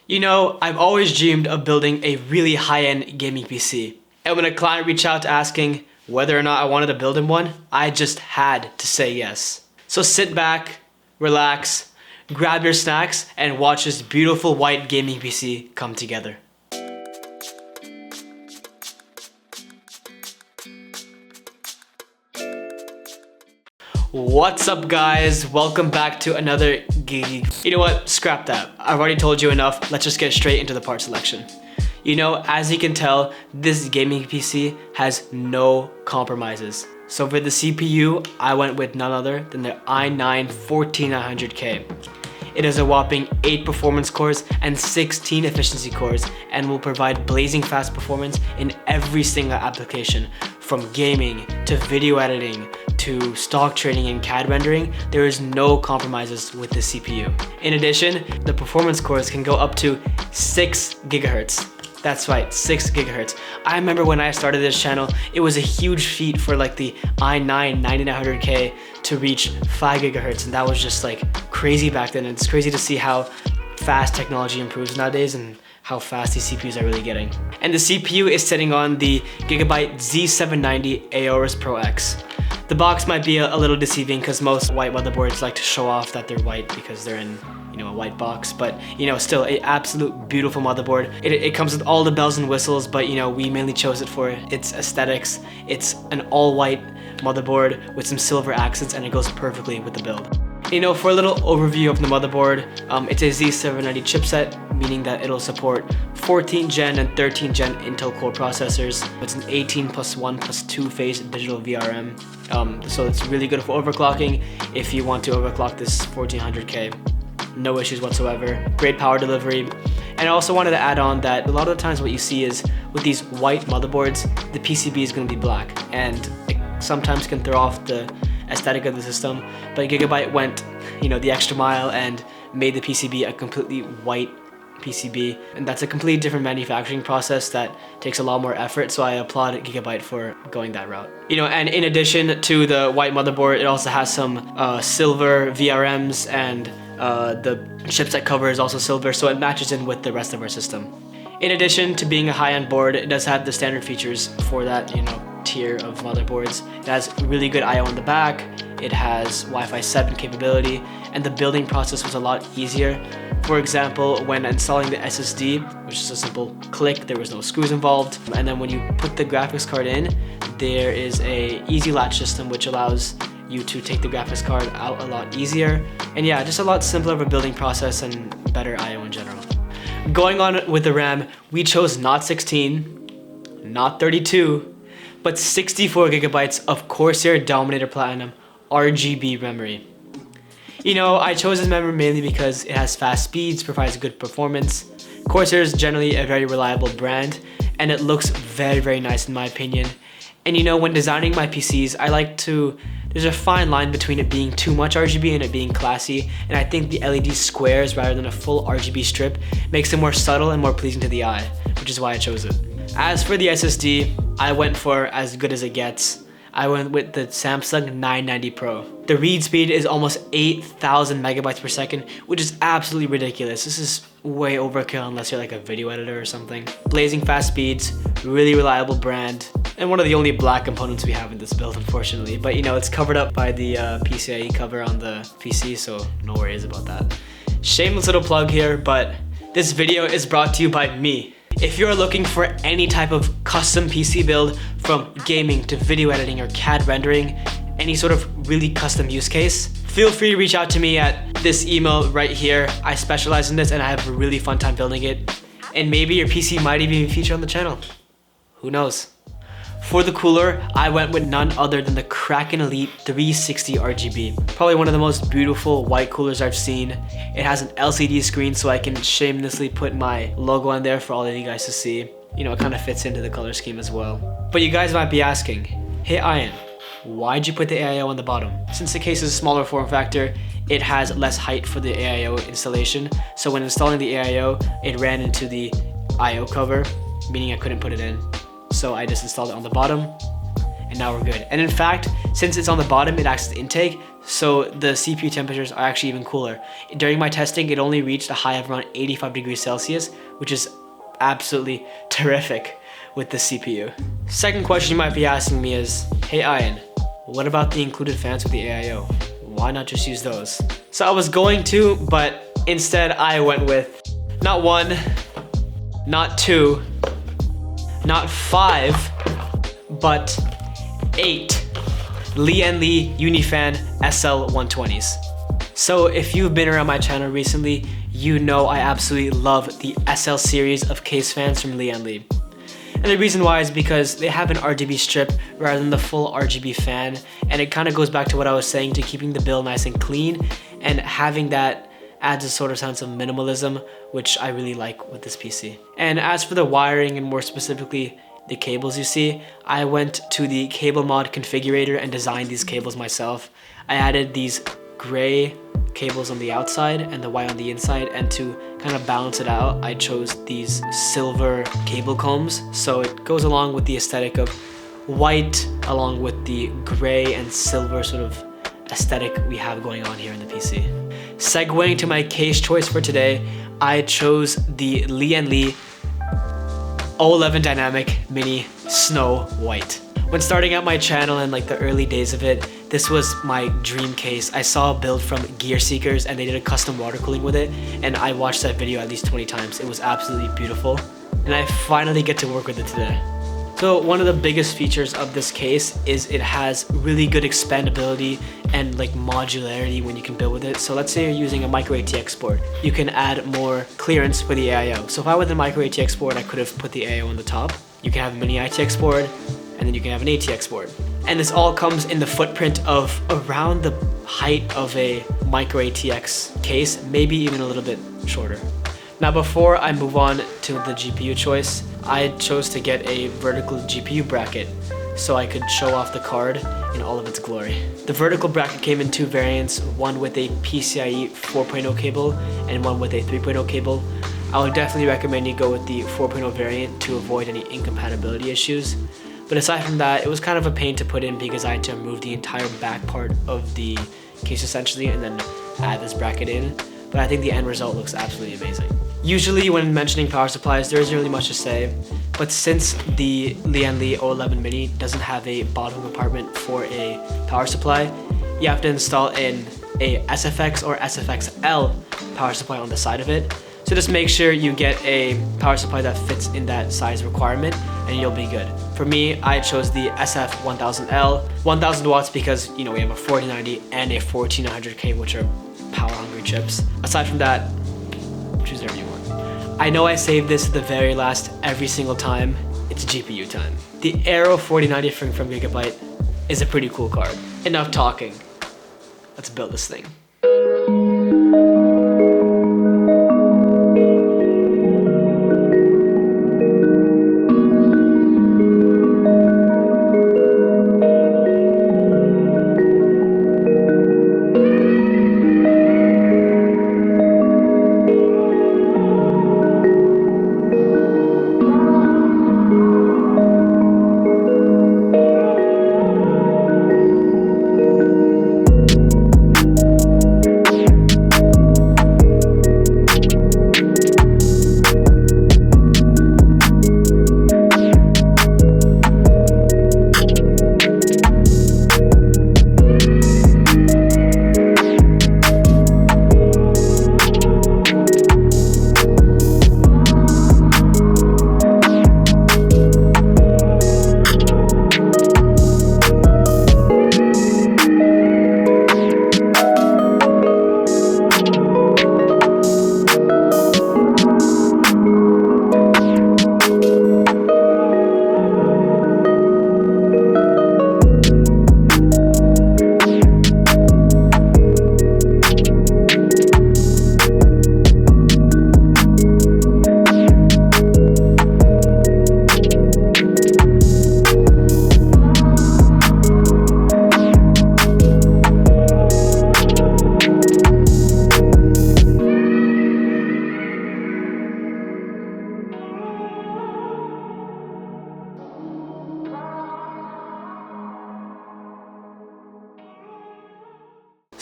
You know, I've always dreamed of building a really high-end gaming PC. And when a client reached out asking whether or not I wanted to build him one, I just had to say yes. So sit back, relax, grab your snacks, and watch this beautiful white gaming PC come together. What's up guys? Welcome back to another GigaGeek. You know what? Scrap that. I've already told you enough. Let's just get straight into the part selection. You know, as you can tell, this gaming PC has no compromises. So for the CPU, I went with none other than the i9-14900K. It has a whopping 8 performance cores and 16 efficiency cores and will provide blazing fast performance in every single application. From gaming to video editing to stock trading and CAD rendering, there is no compromises with the CPU. In addition, the performance cores can go up to 6 gigahertz. That's right, 6 gigahertz. I remember when I started this channel, it was a huge feat for like the i9-9900K to reach 5 gigahertz, and that was just like crazy back then. It's crazy to see how fast technology improves nowadays and how fast these CPUs are really getting. And the CPU is sitting on the Gigabyte Z790 Aero Pro X. The box might be a little deceiving because most white motherboards like to show off that they're white because they're in, you know, a white box, but you know, still an absolute beautiful motherboard. It comes with all the bells and whistles, but you know, we mainly chose it for its aesthetics. It's an all white motherboard with some silver accents, and it goes perfectly with the build. You know, for a little overview of the motherboard, it's a Z790 chipset, meaning that it'll support 14th gen and 13th gen Intel Core processors. It's an 18+1+2 phase digital VRM, so it's really good for overclocking if you want to overclock this 1400K. No issues whatsoever, great power delivery. And I also wanted to add on that a lot of the times what you see is with these white motherboards, the PCB is going to be black, and it sometimes can throw off the aesthetic of the system, but Gigabyte went, you know, the extra mile and made the PCB a completely white PCB, and that's a completely different manufacturing process that takes a lot more effort, so I applaud Gigabyte for going that route. You know, and in addition to the white motherboard, it also has some silver VRMs, and the chipset cover is also silver, so it matches in with the rest of our system. In addition to being a high-end board, it does have the standard features for that, you know, tier of motherboards. It has really good I/O in the back, it has Wi-Fi 7 capability, and the building process was a lot easier. For example, when installing the SSD, which is a simple click, there was no screws involved, and then when you put the graphics card in, there is a easy latch system which allows you to take the graphics card out a lot easier, and yeah, just a lot simpler of a building process and better I/O in general. Going on with the RAM, we chose not 16, not 32, but 64 gigabytes of Corsair Dominator Platinum RGB memory. You know, I chose this memory mainly because it has fast speeds, provides good performance. Corsair is generally a very reliable brand, and it looks very, very nice in my opinion. And you know, when designing my PCs, I like to, there's a fine line between it being too much RGB and it being classy, and I think the LED squares rather than a full RGB strip makes it more subtle and more pleasing to the eye, which is why I chose it. As for the SSD, I went for as good as it gets. I went with the Samsung 990 Pro. The read speed is almost 8,000 megabytes per second, which is absolutely ridiculous. This is way overkill unless you're like a video editor or something. Blazing fast speeds, really reliable brand, and one of the only black components we have in this build, unfortunately. But you know, it's covered up by the PCIe cover on the PC, so no worries about that. Shameless little plug here, but this video is brought to you by me. If you're looking for any type of custom PC build, from gaming to video editing or CAD rendering, any sort of really custom use case, feel free to reach out to me at this email right here. I specialize in this and I have a really fun time building it. And maybe your PC might even be featured on the channel. Who knows? For the cooler, I went with none other than the Kraken Elite 360 RGB. Probably one of the most beautiful white coolers I've seen. It has an LCD screen so I can shamelessly put my logo on there for all of you guys to see. You know, it kind of fits into the color scheme as well. But you guys might be asking, hey Ian, why'd you put the AIO on the bottom? Since the case is a smaller form factor, it has less height for the AIO installation. So when installing the AIO, it ran into the IO cover, meaning I couldn't put it in. So I just installed it on the bottom, and now we're good. And in fact, since it's on the bottom, it acts as intake, so the CPU temperatures are actually even cooler. During my testing, it only reached a high of around 85 degrees Celsius, which is absolutely terrific with the CPU. Second question you might be asking me is, hey Ian, what about the included fans with the AIO? Why not just use those? So I was going to, but instead I went with not 1, not 2, not 5, but 8 Lee Unifan SL120s. So if you've been around my channel recently, you know I absolutely love the SL series of case fans from Lee. And the reason why is because they have an RGB strip rather than the full RGB fan, and it kind of goes back to what I was saying, to keeping the build nice and clean, and having that adds a sort of sense of minimalism, which I really like with this PC. And as for the wiring, and more specifically the cables you see, I went to the cable mod configurator and designed these cables myself. I added these gray cables on the outside and the white on the inside, and to kind of balance it out, I chose these silver cable combs, so it goes along with the aesthetic of white along with the gray and silver sort of aesthetic we have going on here in the PC. Segueing to my case choice for today, I chose the Lee 011 Dynamic Mini Snow White. When starting out my channel in like the early days of it, this was my dream case. I saw a build from Gear Seekers and they did a custom water cooling with it, and I watched that video at least 20 times. It was absolutely beautiful, and I finally get to work with it today. So one of the biggest features of this case is it has really good expandability and like modularity when you can build with it. So let's say you're using a micro ATX board, you can add more clearance for the AIO. So if I were the micro ATX board, I could have put the AIO on the top. You can have a mini ITX board, and then you can have an ATX board. And this all comes in the footprint of around the height of a micro ATX case, maybe even a little bit shorter. Now before I move on to the GPU choice, I chose to get a vertical GPU bracket so I could show off the card in all of its glory. The vertical bracket came in 2 variants, one with a PCIe 4.0 cable and one with a 3.0 cable. I would definitely recommend you go with the 4.0 variant to avoid any incompatibility issues. But aside from that, it was kind of a pain to put in because I had to remove the entire back part of the case essentially and then add this bracket in. But I think the end result looks absolutely amazing. Usually when mentioning power supplies, there isn't really much to say, but since the Lee 011 Mini doesn't have a bottom compartment for a power supply, you have to install in a SFX or SFXL power supply on the side of it. So just make sure you get a power supply that fits in that size requirement and you'll be good. For me, I chose the SF1000L, 1000 watts because, you know, we have a 4090 and a 14900K, which are power hungry chips. Aside from that, choose whatever you want. I know I saved this to the very last every single time. It's GPU time. The Aero 4090 from Gigabyte is a pretty cool card. Enough talking. Let's build this thing.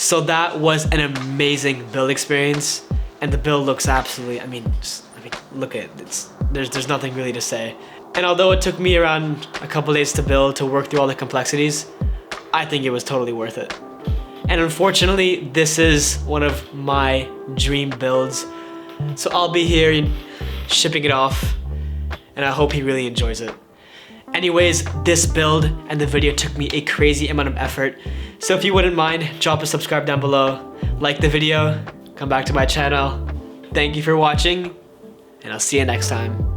So that was an amazing build experience, and the build looks absolutely, look at it. There's nothing really to say. And although it took me around a couple days to build, to work through all the complexities, I think it was totally worth it. And unfortunately, this is one of my dream builds. So I'll be here shipping it off, and I hope he really enjoys it. Anyways, this build and the video took me a crazy amount of effort. So if you wouldn't mind, drop a subscribe down below, like the video, come back to my channel. Thank you for watching, and I'll see you next time.